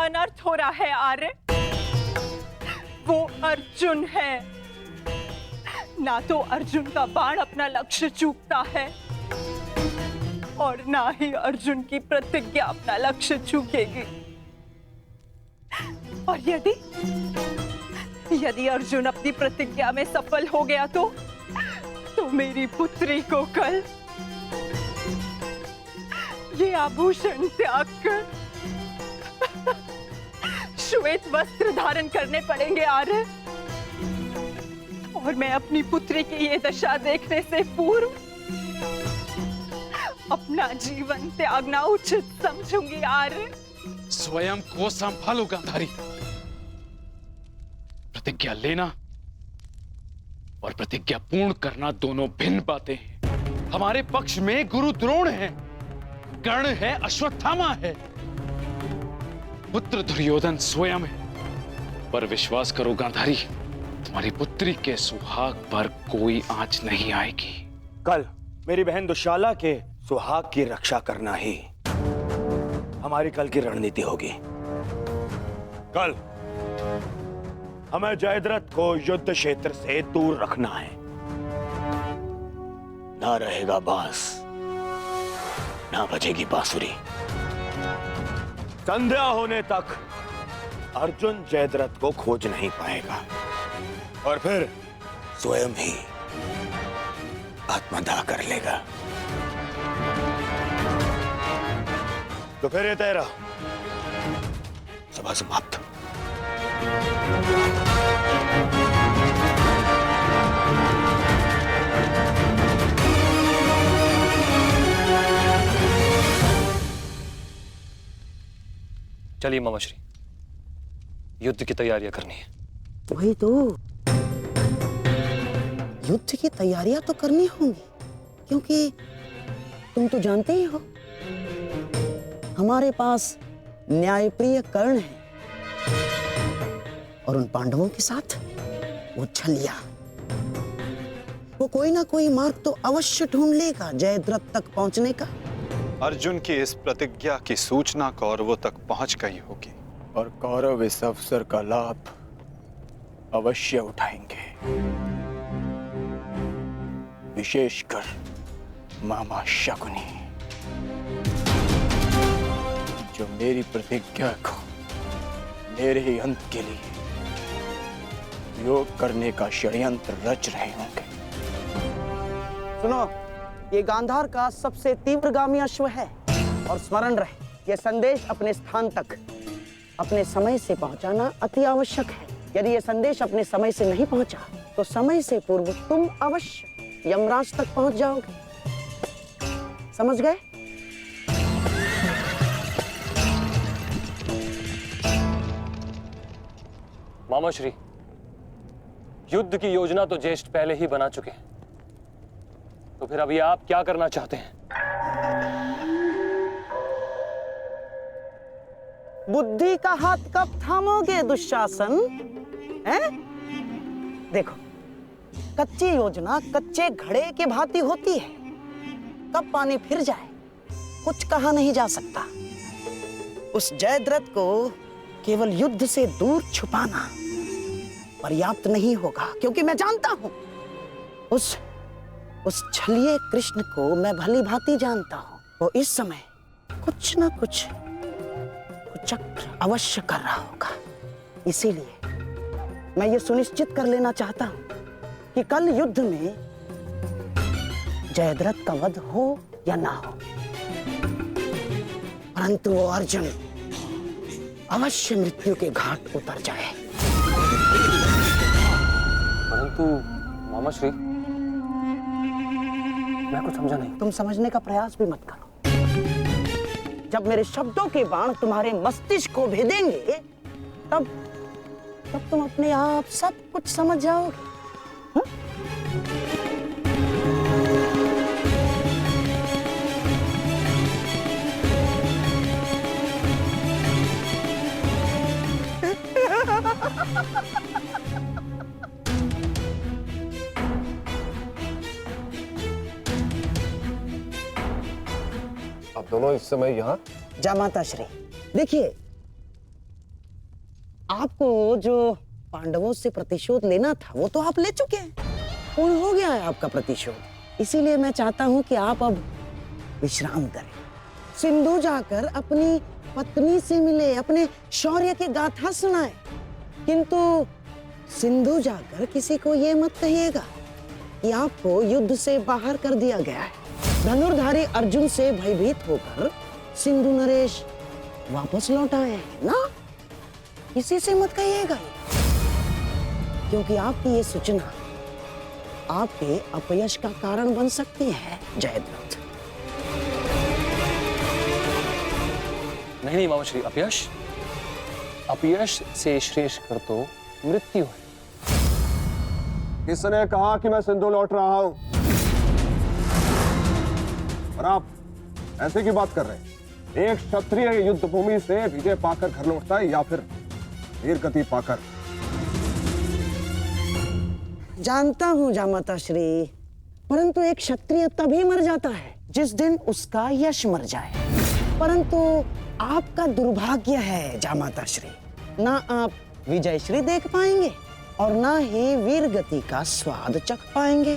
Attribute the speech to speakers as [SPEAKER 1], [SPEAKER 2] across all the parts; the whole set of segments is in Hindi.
[SPEAKER 1] अनर्थ हो रहा है आर्य। वो अर्जुन है। ना तो अर्जुन का बाण अपना लक्ष्य चूकता है और ना ही अर्जुन की प्रतिज्ञा अपना लक्ष्य चूकेगी। और यदि अर्जुन अपनी प्रतिज्ञा में सफल हो गया तो मेरी पुत्री को कल ये आभूषण त्याग कर श्वेत वस्त्र धारण करने पड़ेंगे आर्य। और मैं अपनी पुत्री की ये दशा देखने से पूर्व अपना जीवन त्यागना उचित समझूंगी आर्य।
[SPEAKER 2] स्वयं को संभालो गांधारी। प्रतिज्ञा लेना और प्रतिज्ञा पूर्ण करना दोनों भिन्न बातें हैं। हमारे पक्ष में गुरु द्रोण है, कर्ण है, अश्वत्थामा है, पुत्र दुर्योधन स्वयं है। पर विश्वास करो गांधारी, तुम्हारी पुत्री के सुहाग पर कोई आंच नहीं आएगी।
[SPEAKER 3] कल मेरी बहन दुशाला के सुहाग की रक्षा करना ही हमारी कल की रणनीति होगी। कल हमें जयद्रथ को युद्ध क्षेत्र से दूर रखना है। ना रहेगा बांस, ना बजेगी बांसुरी। संध्या होने तक अर्जुन जयद्रथ को खोज नहीं पाएगा और फिर स्वयं ही आत्मदाह कर लेगा। तो फिर ये तेरा सभा समाप्त।
[SPEAKER 4] चलिए मामाश्री, युद्ध की तैयारियां करनी है।
[SPEAKER 5] वही तो, युद्ध की तैयारियां तो करनी होंगी, क्योंकि तुम तो जानते ही हो हमारे पास न्यायप्रिय कर्ण है और उन पांडवों के साथ वो छलिया। वो कोई ना कोई मार्ग तो अवश्य ढूंढ लेगा जयद्रथ तक पहुंचने का।
[SPEAKER 6] अर्जुन की इस प्रतिज्ञा की सूचना कौरवों तक पहुंच गई होगी
[SPEAKER 3] और कौरव इस अवसर का लाभ अवश्य उठाएंगे, विशेषकर मामा शकुनी, जो मेरी प्रतिज्ञा को मेरे ही अंत के लिए योग करने का षड्यंत्र रच रहे होंगे।
[SPEAKER 5] सुनो, ये गांधार का सबसे तीव्रगामी अश्व है और स्मरण रहे, ये संदेश अपने स्थान तक अपने समय से पहुंचाना अति आवश्यक है। यदि ये संदेश अपने समय से नहीं पहुंचा तो समय से पूर्व तुम अवश्य यमराज तक पहुंच जाओगे। समझ गए?
[SPEAKER 4] मामाश्री, युद्ध की योजना तो ज्येष्ठ पहले ही बना चुके हैं, तो फिर अभी आप क्या करना चाहते हैं?
[SPEAKER 5] बुद्धि का हाथ कब थामोगे दुशासन? हैं? देखो, कच्ची योजना कच्चे घड़े के भांति होती है। कब पानी फिर जाए कुछ कहा नहीं जा सकता। उस जयद्रथ को केवल युद्ध से दूर छुपाना पर्याप्त नहीं होगा, क्योंकि मैं जानता हूं उस छलिए कृष्ण को मैं भली भांति जानता हूं। वो इस समय कुछ ना कुछ कुचक्र अवश्य कर रहा होगा। इसीलिए मैं ये सुनिश्चित कर लेना चाहता हूं कि कल युद्ध में जयद्रथ का वध हो या ना हो, परंतु वो अर्जुन अवश्य मृत्यु के घाट उतर जाए।
[SPEAKER 4] परंतु मामाश्री, मैं कुछ समझा नहीं।
[SPEAKER 5] तुम समझने का प्रयास भी मत करो। जब मेरे शब्दों के बाण तुम्हारे मस्तिष्क को भेदेंगे तब तुम अपने आप सब कुछ समझ जाओगे।
[SPEAKER 4] आप दोनों इस समय यहाँ?
[SPEAKER 5] जामाता श्री, देखिए, आपको जो पांडवों से प्रतिशोध लेना था वो तो आप ले चुके हैं, पूर्ण हो गया है आपका प्रतिशोध। इसीलिए मैं चाहता हूं कि आप अब विश्राम करें, सिंधु जाकर अपनी पत्नी से मिले, अपने शौर्य की गाथा सुनाए। किंतु सिंधु जाकर किसी को ये मत कहिएगा कि आपको युद्ध से बाहर कर दिया गया है। धनुर्धारी अर्जुन से भयभीत होकर सिंधु नरेश वापस लौट आए हैं ना, किसी से मत कहिएगा ये, क्योंकि आपकी ये सूचना आपके अपयश का कारण बन सकती है जयद्रथ।
[SPEAKER 4] नहीं मामाश्री, अपयश अपयश से श्रेष्ठ कर तो मृत्यु है।
[SPEAKER 7] किसने कहा कि मैं सिंधु लौट रहा हूं? और आप ऐसे की बात कर रहे हैं? एक क्षत्रिय युद्ध भूमि से विजय पाकर घर लौटता है या फिर वीर गति पाकर?
[SPEAKER 5] जानता हूं जामाता श्री, परंतु एक क्षत्रिय तभी मर जाता है जिस दिन उसका यश मर जाए। परंतु आपका दुर्भाग्य है जामाता श्री, ना आप विजय श्री देख पाएंगे और ना ही वीर गति का स्वाद चख पाएंगे,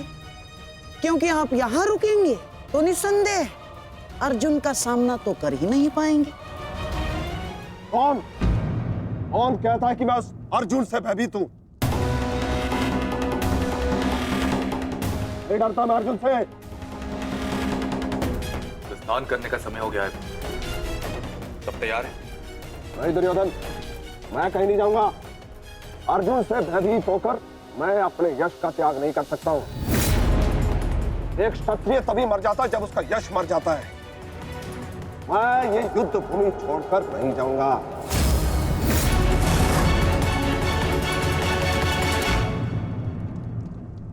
[SPEAKER 5] क्योंकि आप यहाँ रुकेंगे तो निसंदेह अर्जुन का सामना तो कर ही नहीं पाएंगे।
[SPEAKER 7] कौन कौन कहता है कि मैं उस अर्जुन से भयभीत हूं? नहीं डरता मैं अर्जुन से।
[SPEAKER 8] स्नान करने का समय हो गया है, सब तैयार है?
[SPEAKER 7] नहीं दुर्योधन, मैं कहीं नहीं जाऊंगा। अर्जुन से भयभीत होकर मैं अपने यश का त्याग नहीं कर सकता हूं। एक क्षत्रिय तभी मर जाता है जब उसका यश मर जाता है। मैं ये युद्ध भूमि छोड़कर नहीं जाऊंगा।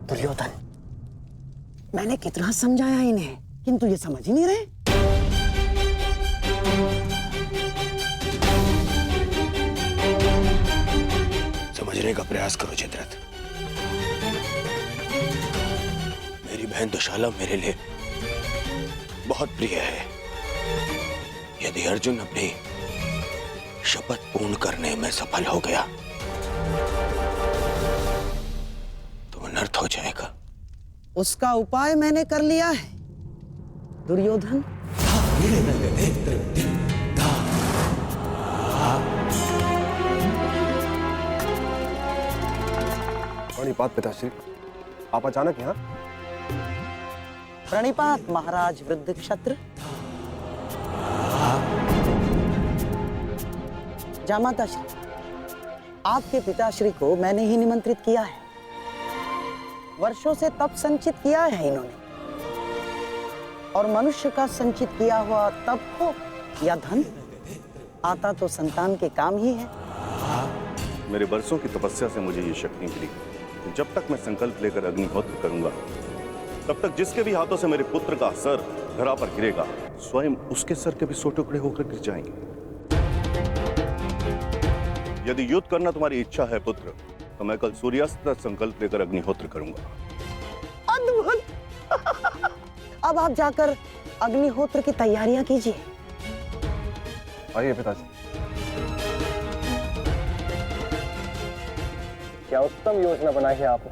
[SPEAKER 5] दुर्योधन, मैंने कितना समझाया इन्हें, किंतु ये समझ ही नहीं रहे।
[SPEAKER 3] समझने का प्रयास करो जयद्रथ। मेरी बहन दुशाला मेरे लिए बहुत प्रिय है। यदि अर्जुन अपनी शपथ पूर्ण करने में सफल हो गया तो अनर्थ हो जाएगा।
[SPEAKER 5] उसका उपाय मैंने कर लिया है दुर्योधन।
[SPEAKER 7] प्रणिपात पिताश्री, आप अचानक यहाँ?
[SPEAKER 5] प्रणिपात महाराज वृद्ध क्षत्र। जामाता श्री, आपके पिताश्री को मैंने ही निमंत्रित किया है। वर्षों से तप संचित किया है इन्होंने, और मनुष्य का संचित किया हुआ तप हो या धन, आता तो संतान के काम ही है।
[SPEAKER 9] मेरे वर्षों की तपस्या से मुझे ये शक्ति मिली। जब तक मैं संकल्प लेकर अग्निहोत्र करूंगा, तब तक जिसके भी हाथों से मेरे पुत्र का सर धरा पर गिरेगा, स्वयं उसके सर के भी 100 टुकड़े होकर गिर जाएंगे। यदि युद्ध करना तुम्हारी इच्छा है पुत्र, तो मैं कल सूर्यास्त तक संकल्प लेकर अग्निहोत्र करूंगा।
[SPEAKER 5] अद्भुत! अब आप जाकर अग्निहोत्र की तैयारियां कीजिए।
[SPEAKER 7] आइए पिताजी।
[SPEAKER 4] क्या उत्तम योजना बनाई है आपने।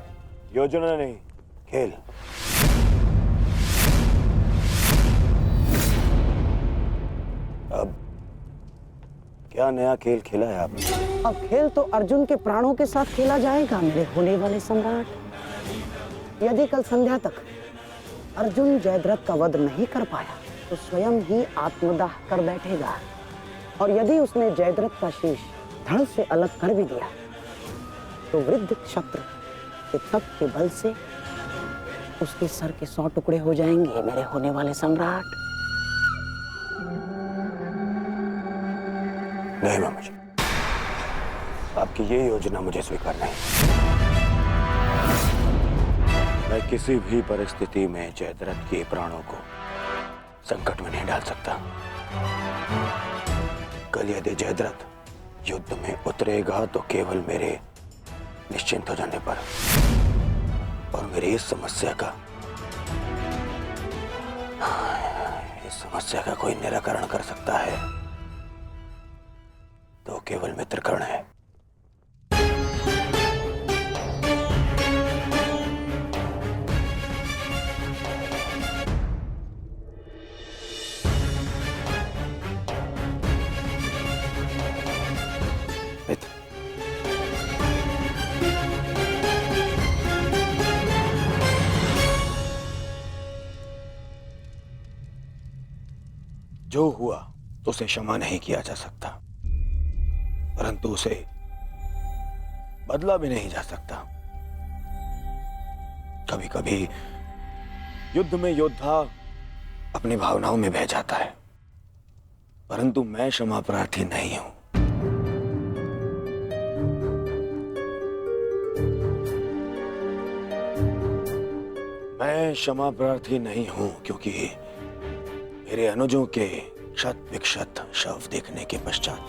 [SPEAKER 3] योजना नहीं, खेल। अब क्या नया खेल खेला है आपने?
[SPEAKER 5] अब खेल तो अर्जुन के प्राणों के साथ खेला जाएगा मेरे होने वाले सम्राट। यदि कल संध्या तक अर्जुन जयद्रथ का वध नहीं कर पाया तो स्वयं ही आत्मदाह कर बैठेगा, और यदि उसने जयद्रथ का शीश धड़ से अलग कर भी दिया तो वृद्ध क्षत्र के तप के बल से उसके सर के 100 टुकड़े हो जाएंगे मेरे होने वाले सम्राट।
[SPEAKER 3] नहीं मामा जी, आपकी ये योजना मुझे स्वीकार नहीं। मैं किसी भी परिस्थिति में जयद्रथ के प्राणों को संकट में नहीं डाल सकता। कल यदि जयद्रथ युद्ध में उतरेगा तो केवल मेरे निश्चिंत हो जाने पर, और मेरी इस समस्या का कोई निराकरण कर सकता है तो केवल मित्र कर्ण है। जो हुआ तो उसे क्षमा नहीं किया जा सकता, परंतु उसे बदला भी नहीं जा सकता। कभी कभी युद्ध में योद्धा अपनी भावनाओं में बह जाता है, परंतु मैं क्षमा प्रार्थी नहीं हूं। मैं क्षमा प्रार्थी नहीं हूं क्योंकि मेरे अनुजों के क्षत विक्षत शव देखने के पश्चात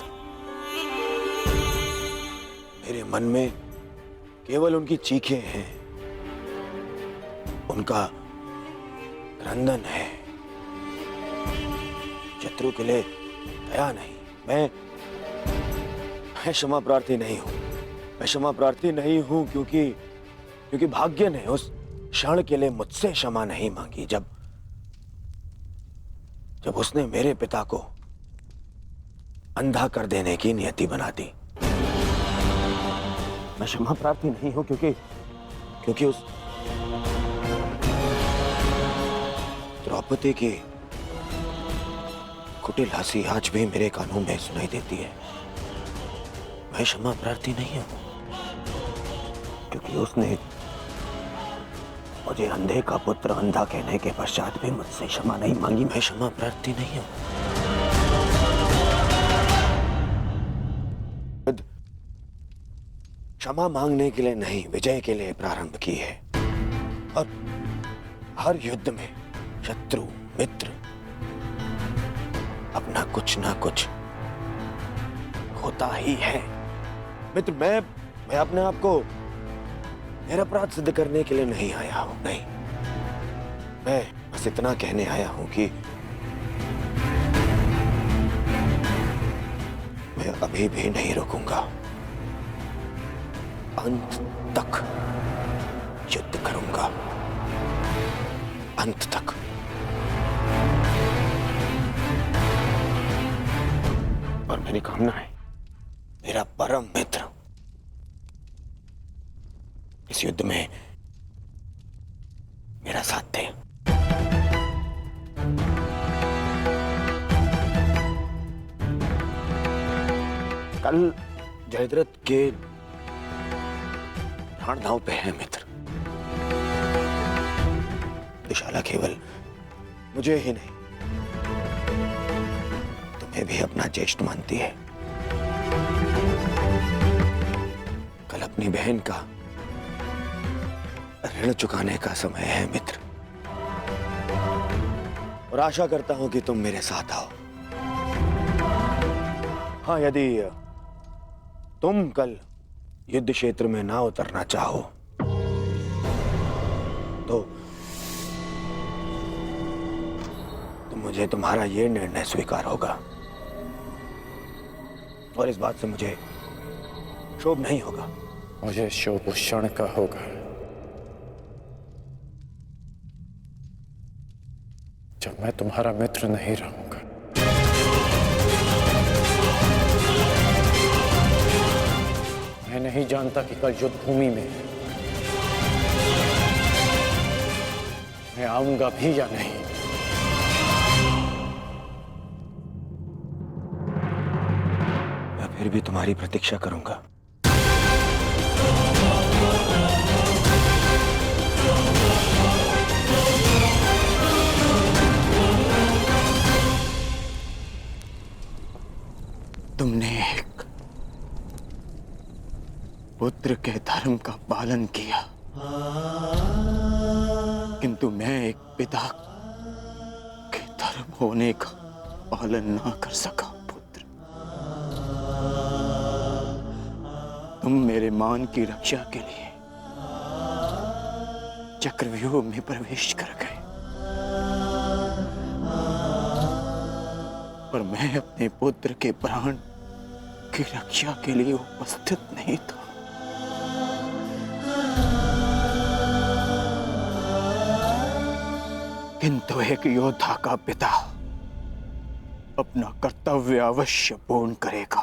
[SPEAKER 3] मेरे मन में केवल उनकी चीखें हैं, उनका क्रंदन है। शत्रु के लिए दया नहीं। मैं क्षमा प्रार्थी नहीं हूं। मैं क्षमा प्रार्थी नहीं हूं क्योंकि भाग्य ने उस क्षण के लिए मुझसे क्षमा नहीं मांगी जब उसने मेरे पिता को अंधा कर देने की नियति बना दी। मैं क्षमा प्रार्थी नहीं हूं क्योंकि उस द्रौपदी की कुटिल हंसी आज भी मेरे कानों में सुनाई देती है। मैं क्षमा प्रार्थी नहीं हूं क्योंकि उसने मुझे अंधे का पुत्र अंधा कहने के पश्चात भी मुझसे क्षमा नहीं मांगी। मैं क्षमा प्रार्थी नहीं हूं। क्षमा मांगने के लिए नहीं, विजय के लिए प्रारंभ की है। और हर युद्ध में शत्रु मित्र अपना कुछ ना कुछ होता ही है। मित्र, मैं अपने आप को निरपराध सिद्ध करने के लिए नहीं आया हूं। नहीं, मैं बस इतना कहने आया हूं कि मैं अभी भी नहीं रुकूंगा। अंत तक युद्ध करूंगा, अंत तक। और मेरी कामना है मेरा परम मित्र इस युद्ध में मेरा साथ दे। कल जयद्रथ के प्राण दांव पे है मित्र। दुशाला केवल मुझे ही नहीं, तुम्हें भी अपना ज्येष्ठ मानती है। कल अपनी बहन का ऋण चुकाने का समय है मित्र, और आशा करता हूं कि तुम मेरे साथ आओ। हाँ, यदि तुम कल युद्ध क्षेत्र में ना उतरना चाहो तो मुझे तुम्हारा यह निर्णय स्वीकार होगा, और इस बात से मुझे शोभ नहीं होगा।
[SPEAKER 4] मुझे शोभ उस क्षण का होगा जब मैं तुम्हारा मित्र नहीं रहूंगा। मैं नहीं जानता कि कल युद्ध भूमि में मैं आऊंगा भी या नहीं।
[SPEAKER 3] मैं फिर भी तुम्हारी प्रतीक्षा करूंगा।
[SPEAKER 10] तुमने एक पुत्र के धर्म का पालन किया, किंतु मैं एक पिता के धर्म होने का पालन ना कर सका। पुत्र, तुम मेरे मान की रक्षा के लिए चक्रव्यूह में प्रवेश कर गए, पर मैं अपने पुत्र के प्राण की रक्षा के लिए उपस्थित नहीं था। किंतु एक योद्धा का पिता अपना कर्तव्य अवश्य पूर्ण करेगा।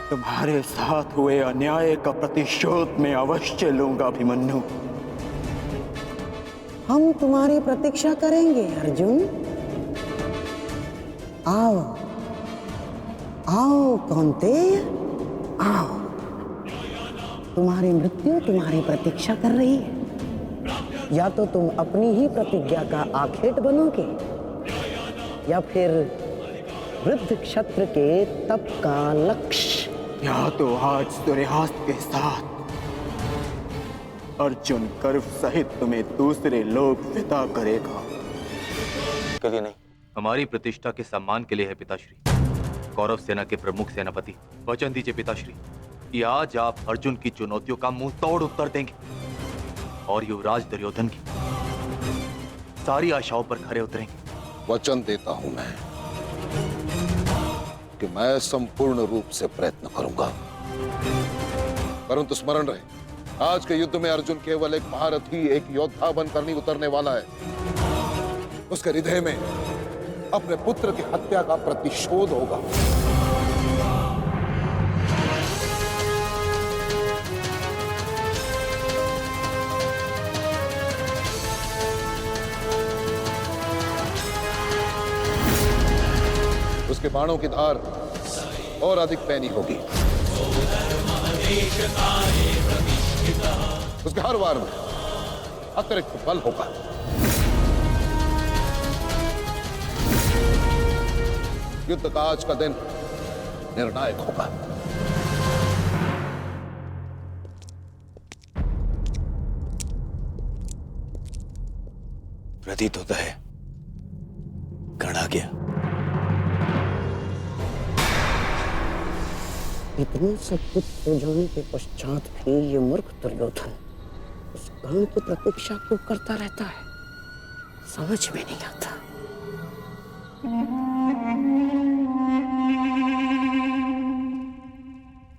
[SPEAKER 10] तुम्हारे साथ हुए अन्याय का प्रतिशोध मैं अवश्य लूंगा अभिमन्यु।
[SPEAKER 5] हम तुम्हारी प्रतीक्षा करेंगे अर्जुन। आओ आओ कौन्तेय, आओ। तुम्हारी मृत्यु तुम्हारी प्रतीक्षा कर रही है। या तो तुम अपनी ही प्रतिज्ञा का आखेट बनोगे, या फिर वृद्ध क्षत्र के तप का लक्ष्य।
[SPEAKER 10] या तो आज सूर्यास्त के साथ अर्जुन गर्व सहित तुम्हें दूसरे लोक विदा करेगा।
[SPEAKER 8] के लिए नहीं, हमारी प्रतिष्ठा के सम्मान के लिए है पिताश्री। कौरव सेना के प्रमुख सेनापति, वचन दीजिए पिताश्री कि आज आप अर्जुन की चुनौतियों का मुंह तोड़ उत्तर देंगे और युवराज दुर्योधन की सारी आशाओं पर खरे उतरेंगे।
[SPEAKER 7] वचन देता हूं मैं कि मैं संपूर्ण रूप से प्रयत्न करूंगा। परंतु स्मरण रहे, आज के युद्ध में अर्जुन केवल एक महारथी, एक योद्धा बनकर नहीं उतरने वाला है। उसके हृदय में अपने पुत्र की हत्या का प्रतिशोध होगा। उसके बाणों की धार और अधिक पैनी होगी। उसके हर वार में अतिरिक्त बल होगा। युद्ध का आज का दिन निर्णायक होगा।
[SPEAKER 3] प्रतीत होता है गण आ गया।
[SPEAKER 5] इतने सब कुछ हो जाने के पश्चात भी ये मूर्ख दुर्योधन उस गण की प्रतीक्षा क्यों करता रहता है, समझ में नहीं आता।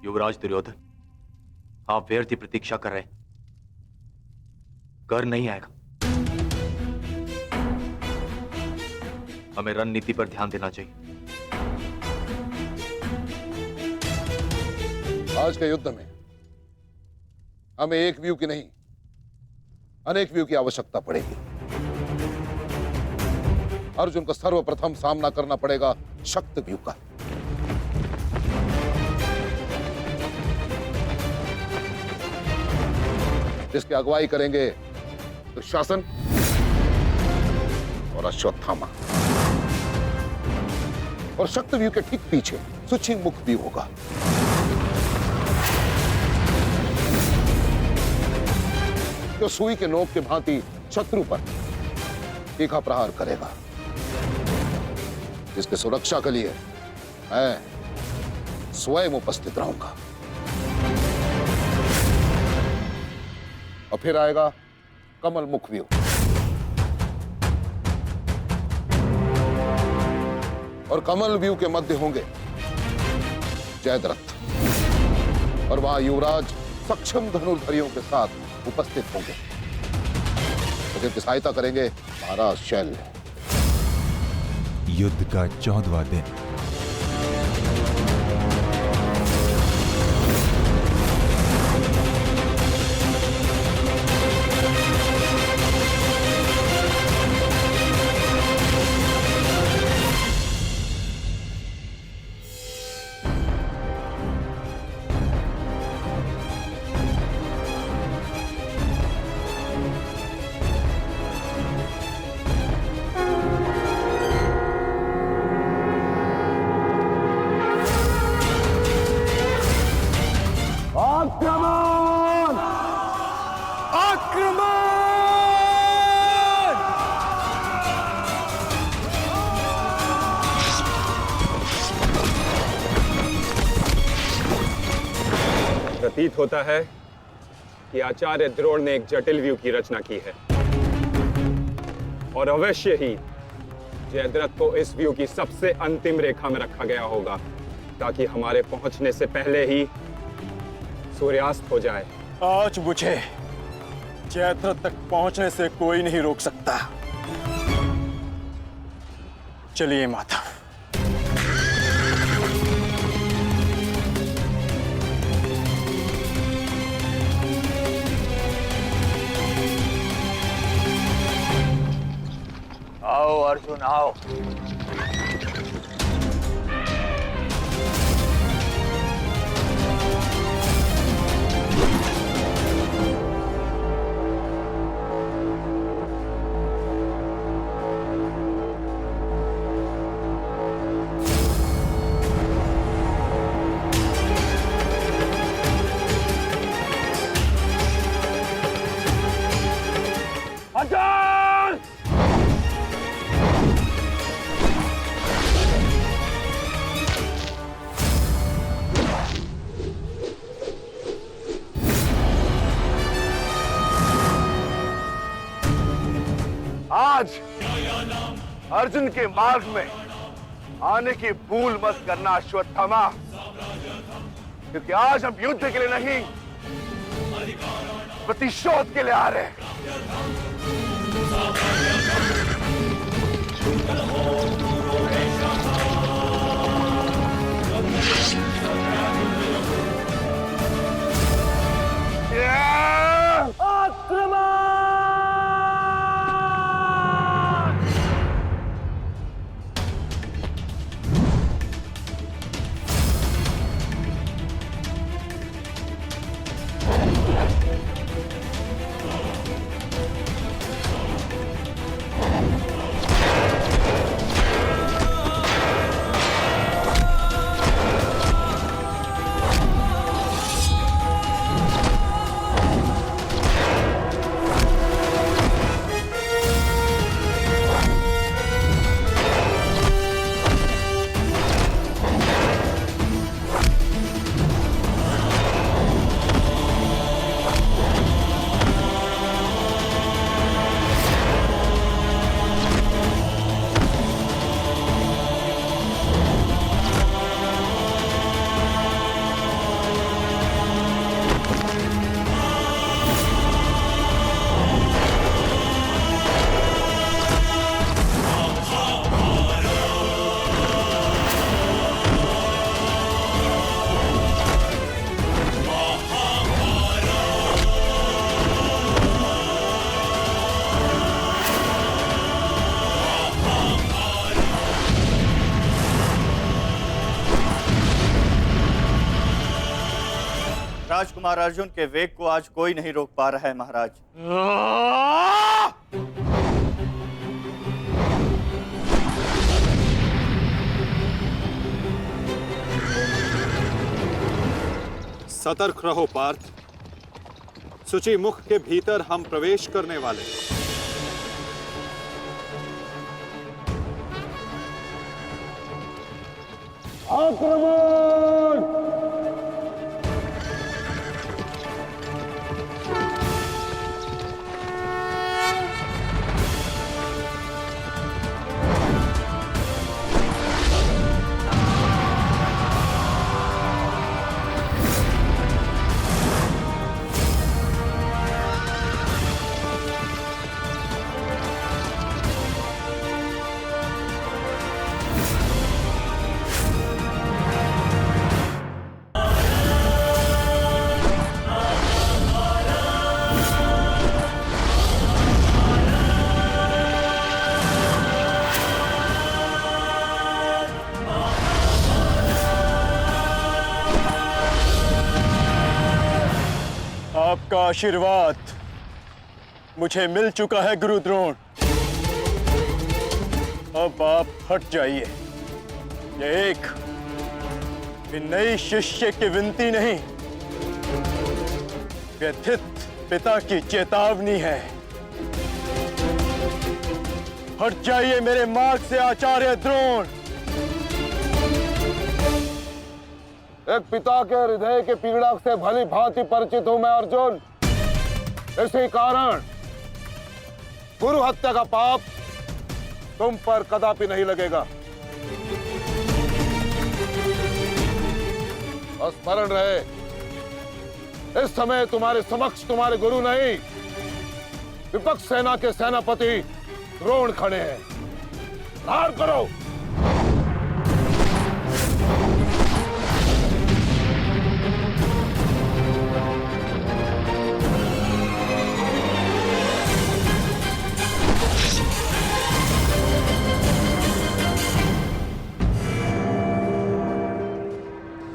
[SPEAKER 8] युवराज दुर्योधन, आप व्यर्थ की प्रतीक्षा कर रहे हैं। कर नहीं आएगा। हमें रणनीति पर ध्यान देना चाहिए।
[SPEAKER 7] आज के युद्ध में हमें एक व्यू की नहीं, अनेक व्यू की आवश्यकता पड़ेगी। अर्जुन को सर्वप्रथम सामना करना पड़ेगा शक्ति व्यू का। जिसकी अगुवाई करेंगे दुशासन और अश्वत्थामा। और शक्ति व्यू के ठीक पीछे सुचिंग मुख व्यू होगा। जो सुई के नोक के भांति शत्रु पर तीखा प्रहार करेगा। जिसकी सुरक्षा के लिए मैं स्वयं उपस्थित रहूंगा। और फिर आएगा कमल मुख व्यू। और कमल व्यू के मध्य होंगे जयद्रथ, और वहां युवराज सक्षम धनुर्धरियों के साथ उपस्थित होंगे, तो जिनकी सहायता करेंगे महाराज शैल्य।
[SPEAKER 11] युद्ध का 14वां दिन।
[SPEAKER 7] आक्रमण! आक्रमण!
[SPEAKER 12] प्रतीत होता है कि आचार्य द्रोण ने एक जटिल व्यू की रचना की है, और अवश्य ही जयद्रथ को इस व्यू की सबसे अंतिम रेखा में रखा गया होगा, ताकि हमारे पहुंचने से पहले ही सूर्यास्त हो जाए।
[SPEAKER 10] आज मुझे जयद्रथ तक पहुंचने से कोई नहीं रोक सकता। चलिए माता। अर्जुन आओ।
[SPEAKER 7] आज अर्जुन के मार्ग में आने की भूल मत करना अश्वत्थामा, क्योंकि आज हम युद्ध के लिए नहीं, प्रतिशोध के लिए आ रहे हैं।
[SPEAKER 10] राजकुमार अर्जुन के वेग को आज कोई नहीं रोक पा रहा है महाराज।
[SPEAKER 6] सतर्क रहो पार्थ, सूची मुख के भीतर हम प्रवेश करने वाले हैं।
[SPEAKER 7] आक्रमण!
[SPEAKER 12] आपका आशीर्वाद मुझे मिल चुका है गुरु द्रोण। अब आप हट जाइए। ये एक नई शिष्य की विनती नहीं, व्यथित पिता की चेतावनी है। हट जाइए मेरे मार्ग से आचार्य द्रोण।
[SPEAKER 7] एक पिता के हृदय के पीड़ा से भली भांति परिचित हूं मैं अर्जुन। इसी कारण गुरु हत्या का पाप तुम पर कदापि नहीं लगेगा। स्मरण रहे, इस समय तुम्हारे समक्ष तुम्हारे गुरु नहीं, विपक्ष सेना के सेनापति द्रोण खड़े हैं। प्रहार करो।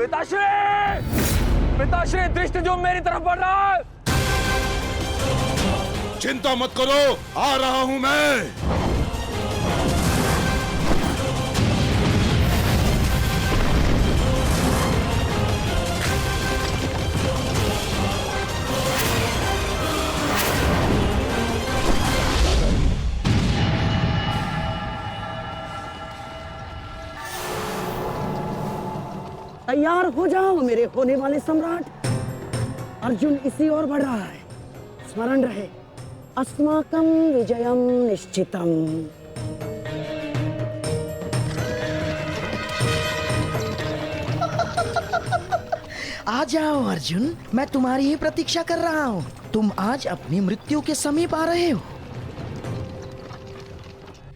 [SPEAKER 4] पिताश्री! पिताश्री, दृष्टि जो मेरी तरफ बढ़ रहा है।
[SPEAKER 9] चिंता मत करो, आ रहा हूं मैं।
[SPEAKER 5] तैयार हो जाओ मेरे होने वाले सम्राट। अर्जुन इसी ओर बढ़ रहा है। स्मरण रहे, अस्माकं विजयम निश्चितम।
[SPEAKER 11] आ जाओ अर्जुन, मैं तुम्हारी ही प्रतीक्षा कर रहा हूँ। तुम आज अपनी मृत्यु के समीप आ रहे हो।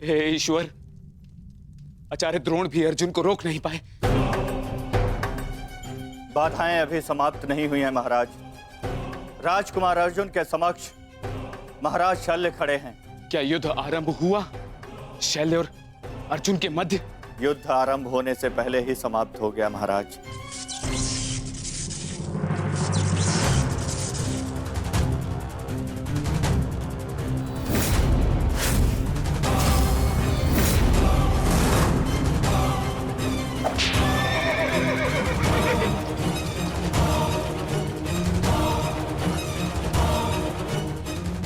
[SPEAKER 2] हे ईश्वर, आचार्य द्रोण भी अर्जुन को रोक नहीं पाए।
[SPEAKER 7] बाधाएं अभी समाप्त नहीं हुई हैं महाराज। राजकुमार अर्जुन के समक्ष महाराज शल्य खड़े हैं।
[SPEAKER 2] क्या युद्ध आरंभ हुआ शल्य और अर्जुन के मध्य?
[SPEAKER 7] युद्ध आरंभ होने से पहले ही समाप्त हो गया महाराज।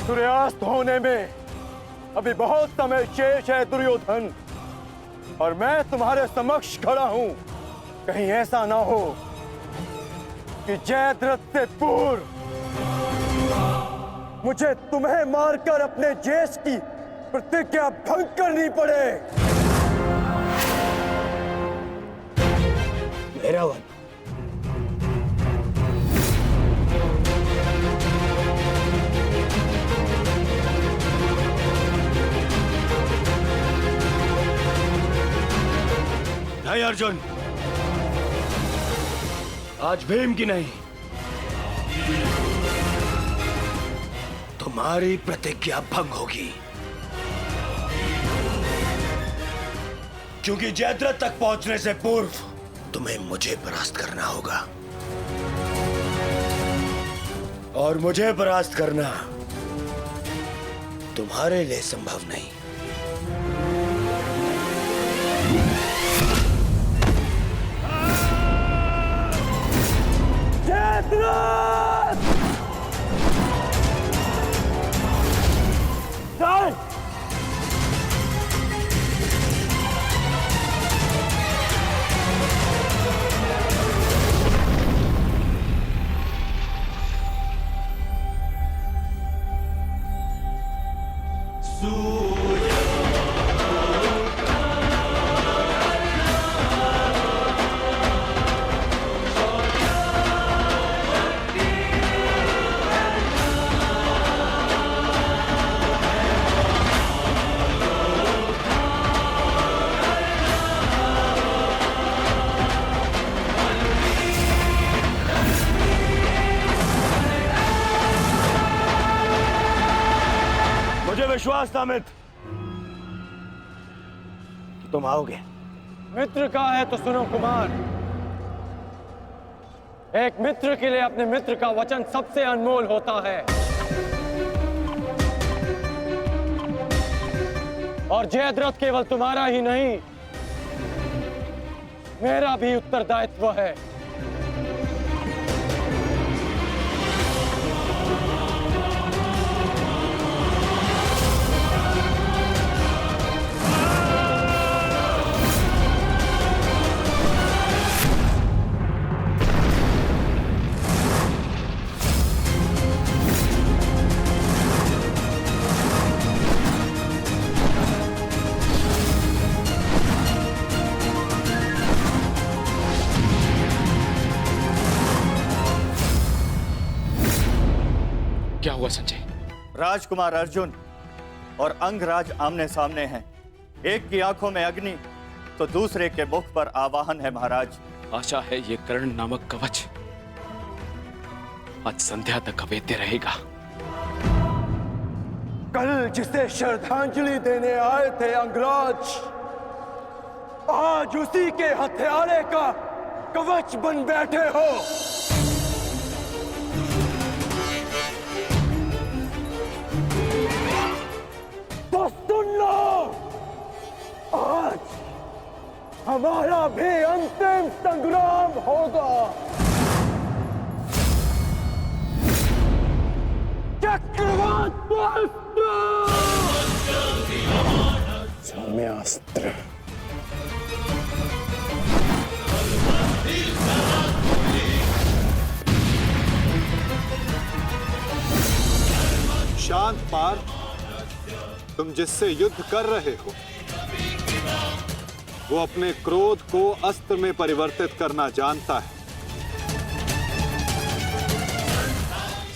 [SPEAKER 3] सूर्यास्त होने में अभी बहुत समय शेष है दुर्योधन, और मैं तुम्हारे समक्ष खड़ा हूं। कहीं ऐसा ना हो कि जयद्रथ से पूर्व मुझे तुम्हें मारकर अपने जेश की प्रतिज्ञा भंग करनी पड़े। मेरा वन नहीं अर्जुन, आज भीम की नहीं, तुम्हारी प्रतिज्ञा भंग होगी। क्योंकि जयद्रथ तक पहुंचने से पूर्व तुम्हें मुझे परास्त करना होगा, और मुझे परास्त करना तुम्हारे लिए संभव नहीं। विश्वास था मित्र कि तुम आओगे।
[SPEAKER 4] मित्र का है तो सुनो कुमार, एक मित्र के लिए अपने मित्र का वचन सबसे अनमोल होता है, और जयद्रथ केवल तुम्हारा ही नहीं, मेरा भी उत्तरदायित्व है।
[SPEAKER 2] क्या हुआ संजय?
[SPEAKER 7] राजकुमार अर्जुन और अंगराज आमने सामने हैं। एक की आंखों में अग्नि तो दूसरे के मुख पर आवाहन है महाराज।
[SPEAKER 2] आशा है ये कर्ण नामक कवच आज संध्या तक अवेद्य रहेगा।
[SPEAKER 3] कल जिसे श्रद्धांजलि देने आए थे अंगराज, आज उसी के हत्यारे का कवच बन बैठे हो। तो सुन लो, आज हमारा भी अंतिम संग्राम होगा। चक्रवात सौम्यास्त्र।
[SPEAKER 6] शांत पार्थ, तुम जिससे युद्ध कर रहे हो वो अपने क्रोध को अस्त्र में परिवर्तित करना जानता है।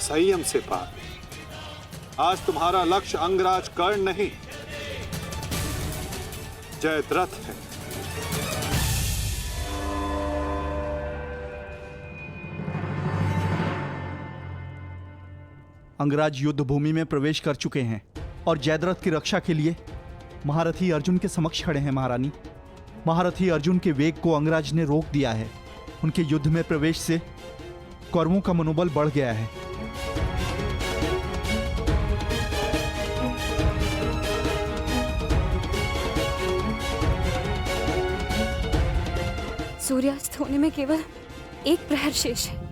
[SPEAKER 6] संयम से पार्थ, आज तुम्हारा लक्ष्य अंगराज कर्ण नहीं, जयद्रथ है।
[SPEAKER 13] अंगराज युद्ध भूमि में प्रवेश कर चुके हैं और जयद्रथ की रक्षा के लिए महारथी अर्जुन के समक्ष खड़े हैं। महारानी, महारथी अर्जुन के वेग को अंगराज ने रोक दिया है। उनके युद्ध में प्रवेश से कौरवों का मनोबल बढ़ गया है।
[SPEAKER 14] सूर्यास्त होने में केवल एक प्रहर शेष है।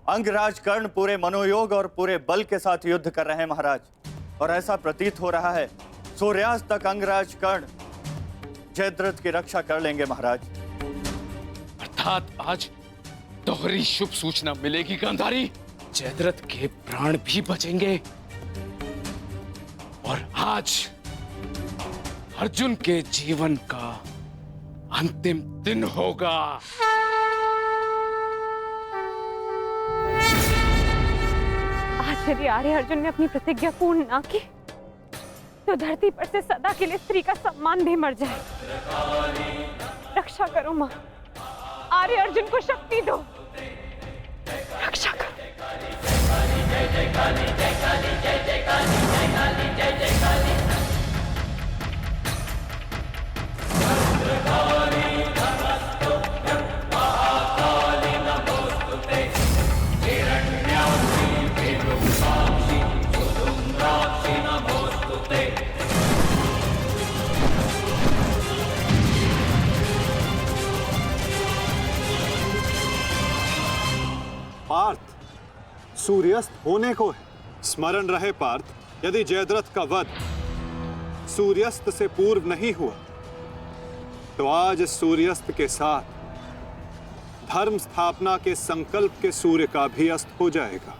[SPEAKER 10] अंगराज कर्ण पूरे मनोयोग और पूरे बल के साथ युद्ध कर रहे हैं महाराज, और ऐसा प्रतीत हो रहा है सूर्यास्त तक अंगराज कर्ण जयद्रथ की रक्षा कर लेंगे महाराज।
[SPEAKER 2] अर्थात आज दोहरी शुभ सूचना मिलेगी गांधारी। जयद्रथ के प्राण भी बचेंगे और आज अर्जुन के जीवन का अंतिम दिन होगा।
[SPEAKER 1] आज यदि आर्य अर्जुन ने अपनी प्रतिज्ञा पूर्ण ना की तो धरती पर से सदा के लिए स्त्री का सम्मान भी मर जाए। रक्षा करो मां, आर्य अर्जुन को शक्ति दो, रक्षा करो।
[SPEAKER 6] पार्थ, सूर्यास्त होने को है। स्मरण रहे पार्थ, यदि जयद्रथ का वध सूर्यास्त से पूर्व नहीं हुआ तो आज इस सूर्यास्त के साथ धर्म स्थापना के संकल्प के सूर्य का भी अस्त हो जाएगा।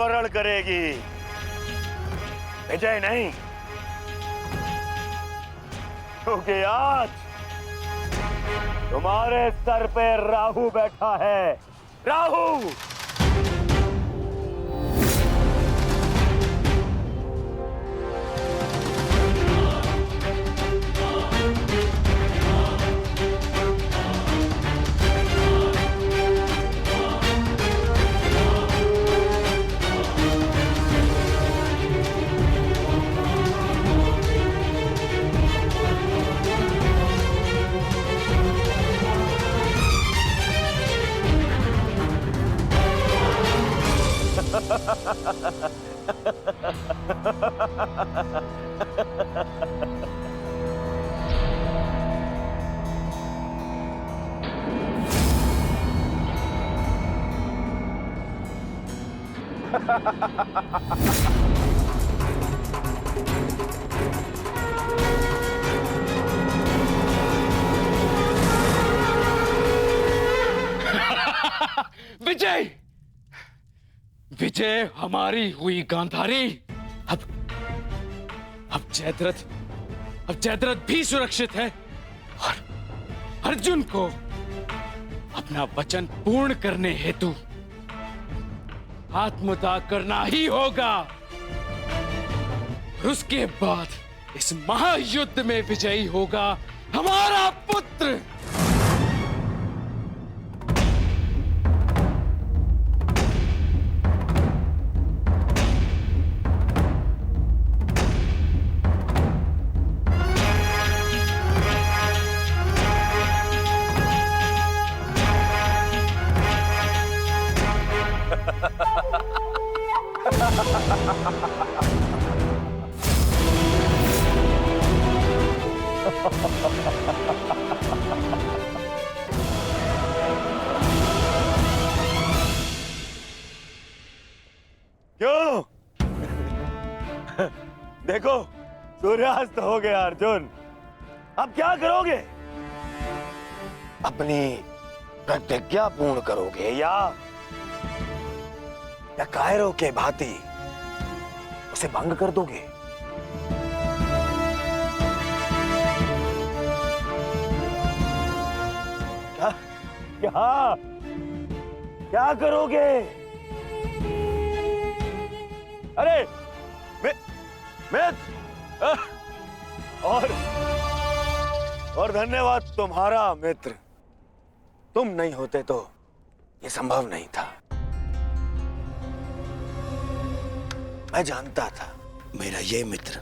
[SPEAKER 3] स्मरण करेगी, विजय नहीं। क्योंकि आज तुम्हारे सर पे राहु बैठा है, राहु।
[SPEAKER 2] विजय, विजय हमारी हुई गांधारी। अब जयद्रथ भी सुरक्षित है और अर्जुन को अपना वचन पूर्ण करने हेतु आत्मदाह करना ही होगा। और उसके बाद इस महायुद्ध में विजयी होगा हमारा पुत्र।
[SPEAKER 3] क्यों? देखो, सूर्यास्त हो गया अर्जुन। अब क्या करोगे? अपनी प्रतिज्ञा पूर्ण करोगे या कायरों के भांति उसे भंग कर दोगे? क्या क्या क्या करोगे? अरे मित्र, और धन्यवाद तुम्हारा मित्र। तुम नहीं होते तो ये संभव नहीं था। मैं जानता था मेरा ये मित्र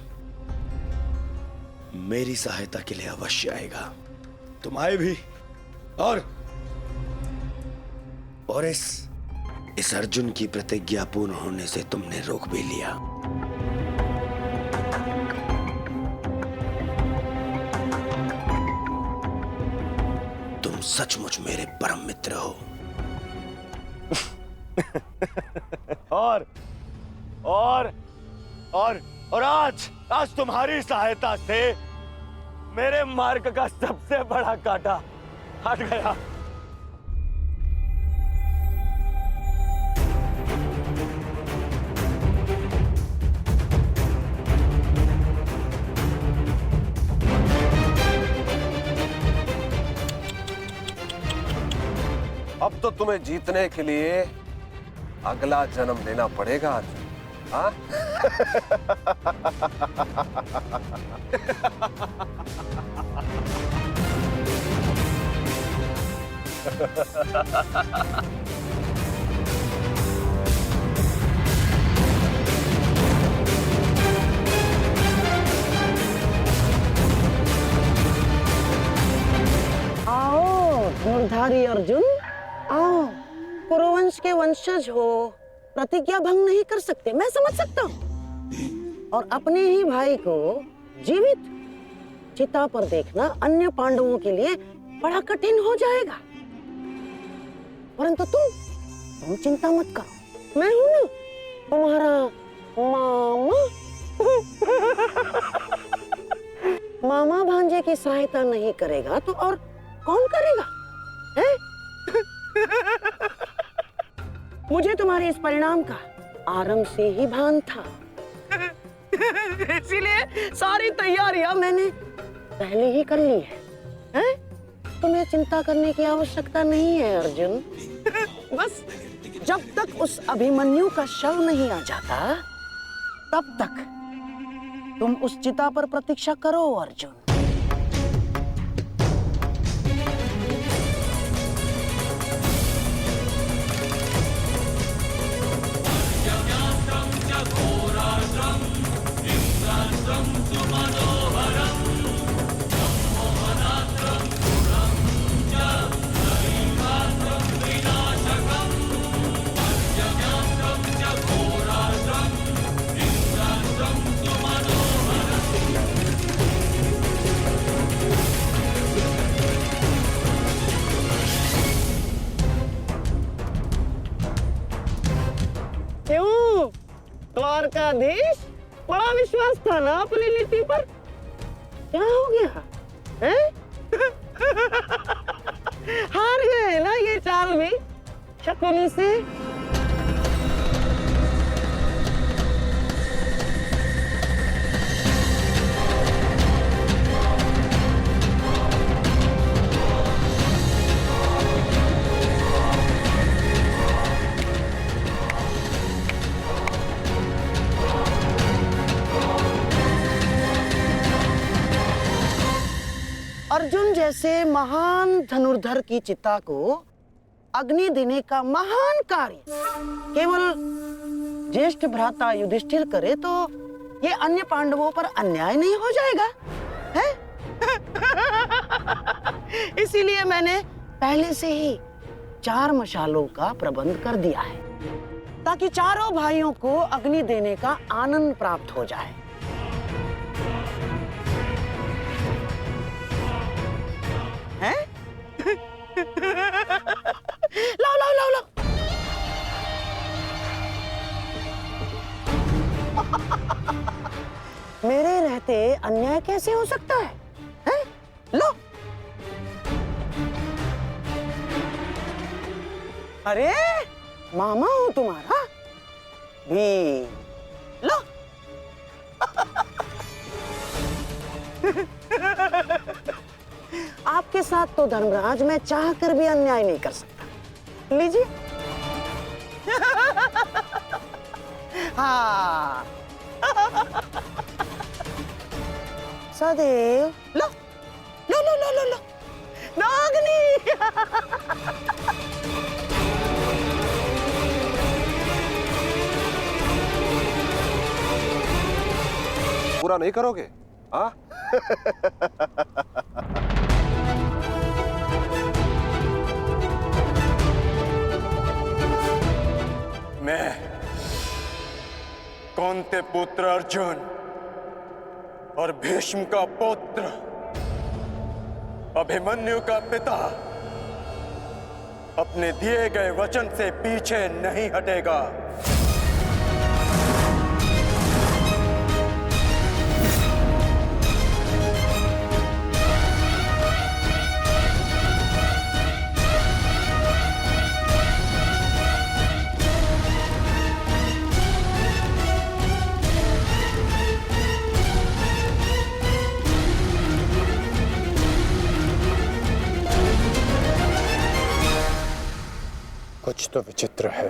[SPEAKER 3] मेरी सहायता के लिए अवश्य आएगा। तुम आए भी और इस अर्जुन की प्रतिज्ञा पूर्ण होने से तुमने रोक भी लिया। तुम सचमुच मेरे परम मित्र हो। और आज तुम्हारी सहायता से मेरे मार्ग का सबसे बड़ा कांटा हट गया।
[SPEAKER 7] अब तो तुम्हें जीतने के लिए अगला जन्म लेना पड़ेगा अर्जुन। हाँ?
[SPEAKER 5] आओ धनुर्धारी अर्जुन, आओ। कुरुवंश के वंशज हो, प्रतिज्ञा भंग नहीं कर सकते, मैं समझ सकता हूँ। और अपने ही भाई को जीवित चिता पर देखना अन्य पांडवों के लिए बड़ा कठिन हो जाएगा। परंतु तुम चिंता मत करो, मैं हूं ना तुम्हारा मामा। मामा भांजे की सहायता नहीं करेगा तो और कौन करेगा? है? मुझे तुम्हारे इस परिणाम का आरंभ से ही भान था। इसीलिए सारी तैयारियां मैंने पहले ही कर ली है? तुम्हें चिंता करने की आवश्यकता नहीं है अर्जुन। बस जब तक उस अभिमन्यु का शव नहीं आ जाता तब तक तुम उस चिता पर प्रतीक्षा करो अर्जुन। क्यों द्वारकाधीश, बड़ा विश्वास था ना अपनी नीति पर? क्या हो गया है? हार गए ना ये चाल भी शकुनी से? अर्जुन जैसे महान धनुर्धर की चिता को अग्नि देने का महान कार्य केवल ज्येष्ठ भ्राता युधिष्ठिर करे तो ये अन्य पांडवों पर अन्याय नहीं हो जाएगा है? इसीलिए मैंने पहले से ही 4 मशालों का प्रबंध कर दिया है ताकि चारों भाइयों को अग्नि देने का आनंद प्राप्त हो जाए। हैं? लाओ लाओ लाओ लाओ। मेरे रहते अन्याय कैसे हो सकता है? हैं? लो। अरे मामा हूं तुम्हारा भी। लो। आपके साथ तो धर्मराज मैं चाहकर भी अन्याय नहीं कर सकता। लीजिए। हाँ। सदैव लो लो लो लो लो लो नागनी।
[SPEAKER 7] पूरा नहीं करोगे? हाँ?
[SPEAKER 10] मैं कौंते पुत्र अर्जुन और भीष्म का पुत्र अभिमन्यु का पिता अपने दिए गए वचन से पीछे नहीं हटेगा। कुछ तो विचित्र है।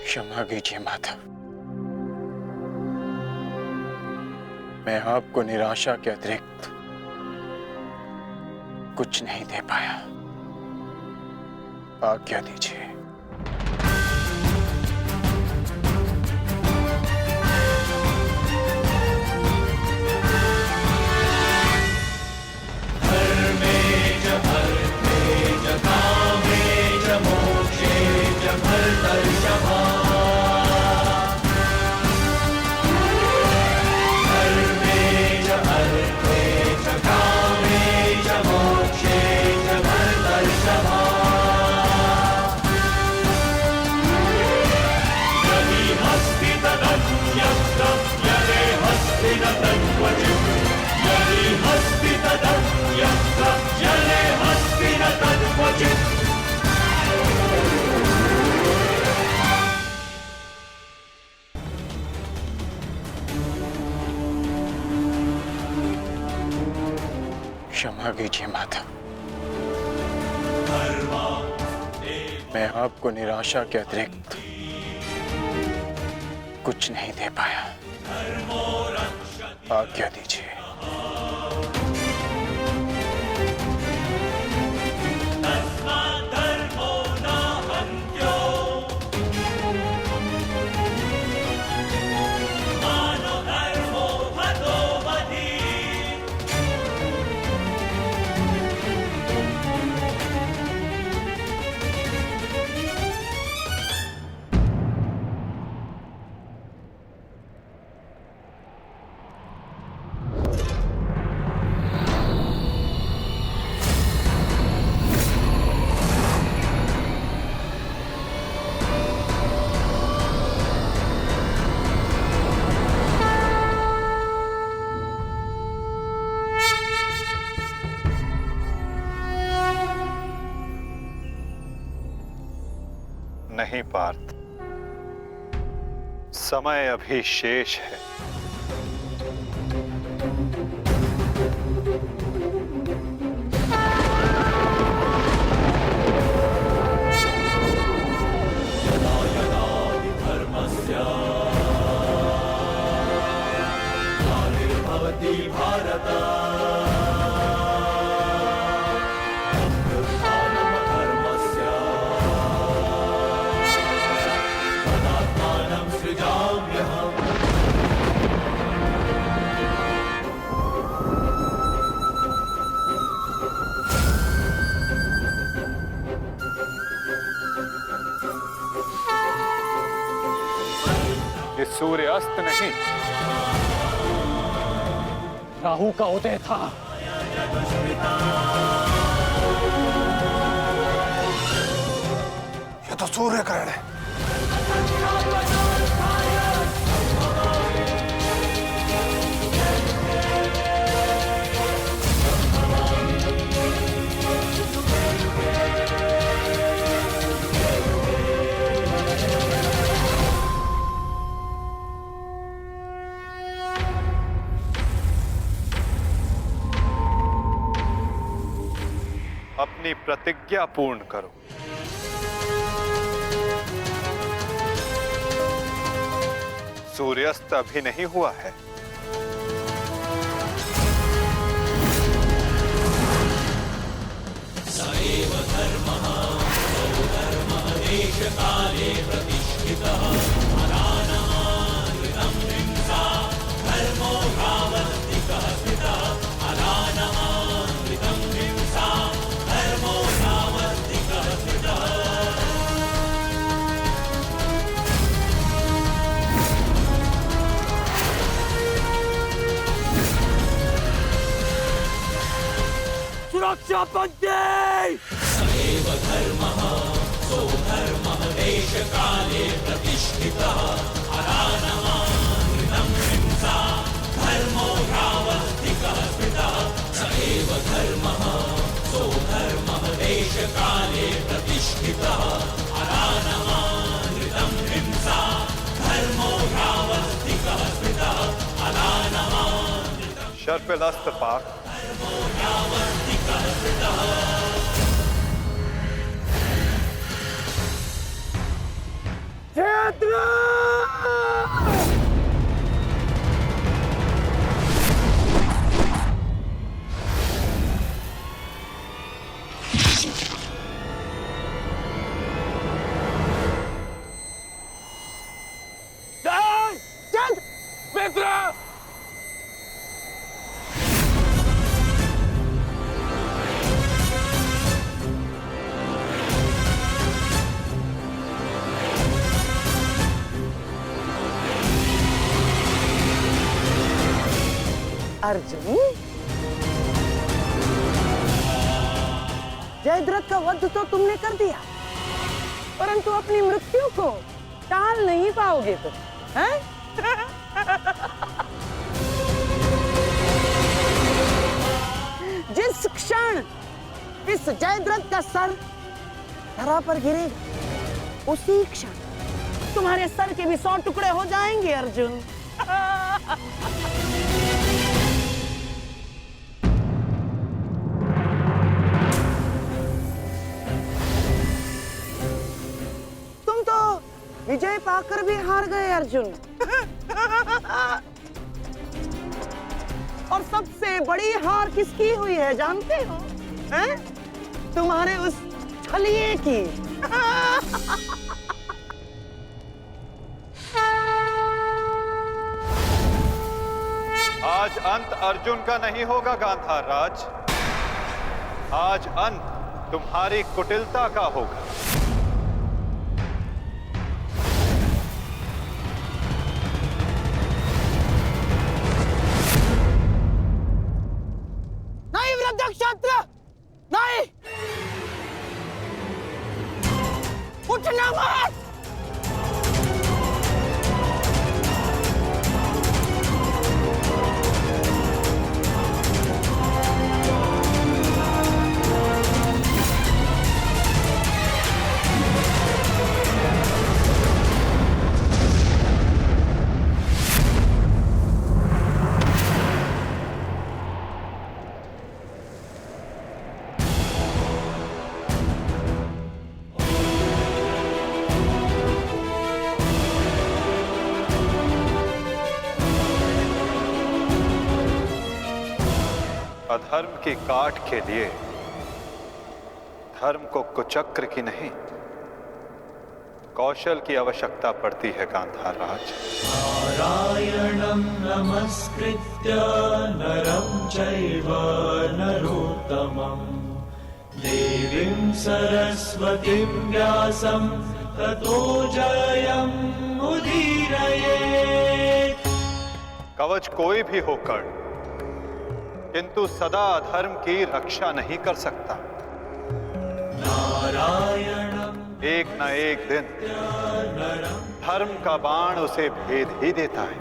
[SPEAKER 10] क्षमा कीजिए माता, मैं आपको निराशा के अतिरिक्त कुछ नहीं दे पाया। आज्ञा दीजिए।
[SPEAKER 15] Shama
[SPEAKER 12] क्षमा कीजिए माता। मैं आपको निराशा के अतिरिक्त कुछ नहीं दे पाया। आज्ञा दीजिए।
[SPEAKER 6] नहीं पार्थ, समय अभी शेष है।
[SPEAKER 12] ये सूर्य अस्त नहीं,
[SPEAKER 4] राहु का उदय था।
[SPEAKER 7] ये तो सूर्य ग्रहण है।
[SPEAKER 6] अपनी प्रतिज्ञा पूर्ण करो। सूर्यास्त अभी नहीं हुआ है।
[SPEAKER 15] सएव धर्मः स्वधर्मः देशकाले प्रतिष्ठितः अनानमानृतं हिंसा धर्मो यावत्तिकः स्थितः अनानमानृतं हिंसा धर्मो यावत्तिकः स्थितः।
[SPEAKER 3] सुरक्षा पंक्ति।
[SPEAKER 15] सएव धर्मः स्वधर्मः देशकाले प्रतिष्ठितः अनानमानृतं हिंसा धर्मो यावत्तिकः स्थितः। सएव धर्मः स्वधर्मः देशकाले प्रतिष्ठितः अनानमानृतं हिंसा धर्मो यावत्तिकः स्थितः अनानमानृतं
[SPEAKER 6] शर्पिलास्त्र पार्थ।
[SPEAKER 5] अर्जुन, जयद्रथ का वध तो तुमने कर दिया, परंतु अपनी मृत्यु को टाल नहीं पाओगे तुम, हैं? जिस क्षण इस जयद्रथ का सर धरा पर गिरेगा, उसी क्षण तुम्हारे सर के भी 100 टुकड़े हो जाएंगे अर्जुन। विजय पाकर भी हार गए अर्जुन। और सबसे बड़ी हार किसकी हुई है जानते हो? हैं? तुम्हारे उस छलिए की।
[SPEAKER 6] आज अंत अर्जुन का नहीं होगा गांधार राज, आज अंत तुम्हारी कुटिलता का होगा।
[SPEAKER 5] नहीं वृद्धक्षत्र, नहीं, उठना मत।
[SPEAKER 6] अधर्म की काट के लिए धर्म को कुचक्र की नहीं, कौशल की आवश्यकता पड़ती है गांधार राज।
[SPEAKER 15] नारायणं नमस्कृत्य नरं चैव नरोत्तमं देवीं सरस्वतीं व्यासं ततो जयं उदीरयेत्।
[SPEAKER 6] कवच कोई भी होकर किंतु सदा अधर्म की रक्षा नहीं कर सकता।
[SPEAKER 15] नारायणं
[SPEAKER 6] एक न एक दिन धर्म का बाण उसे भेद ही देता है।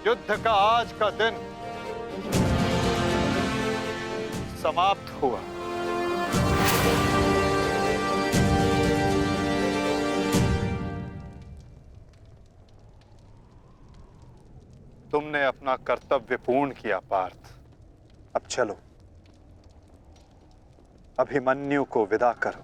[SPEAKER 6] युद्ध का आज का दिन समाप्त हुआ। तुमने अपना कर्तव्य पूर्ण किया पार्थ। अब चलो, अभिमन्यु को विदा करो।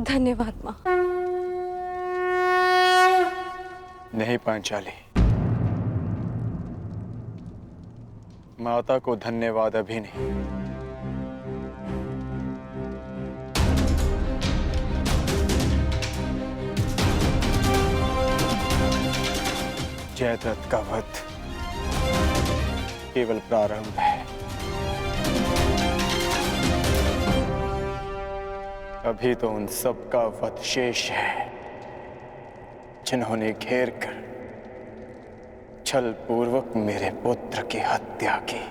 [SPEAKER 14] धन्यवाद माँ।
[SPEAKER 10] नहीं पांचाली, माता को धन्यवाद अभी नहीं। जयद्रथ का वध केवल प्रारंभ है। अभी तो उन सब का वध शेष है जिन्होंने घेर कर छल पूर्वक मेरे पुत्र की हत्या की।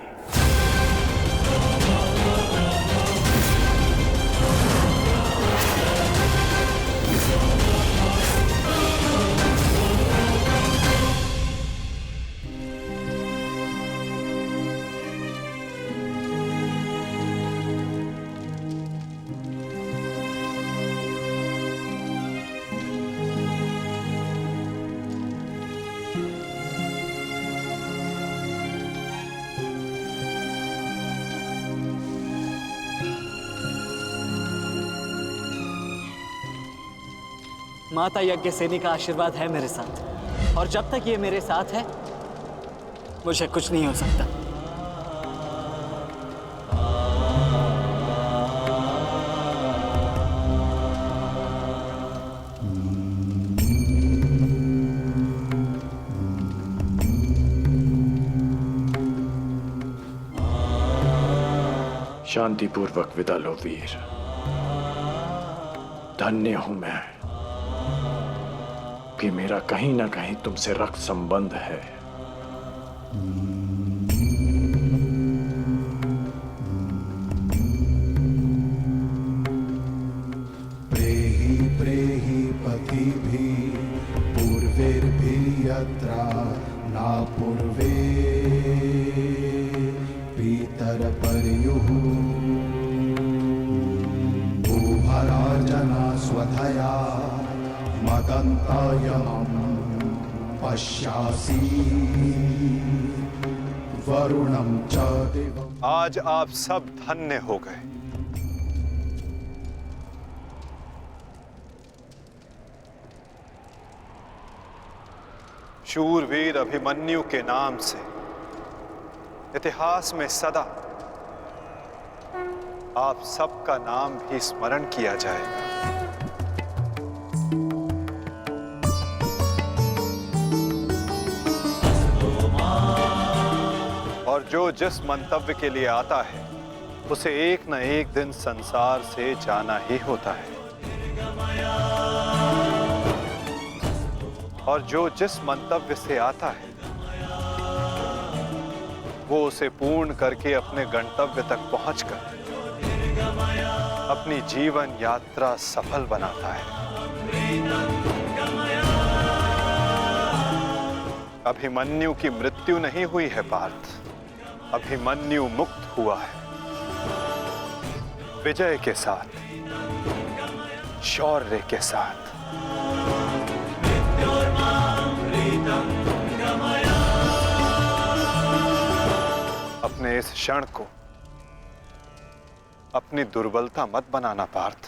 [SPEAKER 10] माता यज्ञसेनी का आशीर्वाद है मेरे साथ, और जब तक ये मेरे साथ है मुझे कुछ नहीं हो सकता।
[SPEAKER 16] शांतिपूर्वक विदा लो वीर। धन्य हूं मैं कि मेरा कहीं ना कहीं तुमसे रक्त संबंध है।
[SPEAKER 15] प्रेहि प्रेहि पतिभि पूर्वैर्भि यत्रा ना पूर्वे पितरपर्युः भूभराजना स्वधया मदन्तायमं पश्यासि वरुणं च दिवम्।
[SPEAKER 6] आज आप सब धन्य हो गए। शूरवीर अभिमन्यु के नाम से इतिहास में सदा आप सबका नाम भी स्मरण किया जाएगा। और जो जिस मंतव्य के लिए आता है उसे एक न एक दिन संसार से जाना ही होता है, और जो जिस मंतव्य से आता है वो उसे पूर्ण करके अपने गंतव्य तक पहुंचकर अपनी जीवन यात्रा सफल बनाता है। अभिमन्यु की मृत्यु नहीं हुई है पार्थ, अभिमन्यु मुक्त हुआ है विजय के साथ, शौर्य के साथ। अपने इस क्षण को अपनी दुर्बलता मत बनाना पार्थ।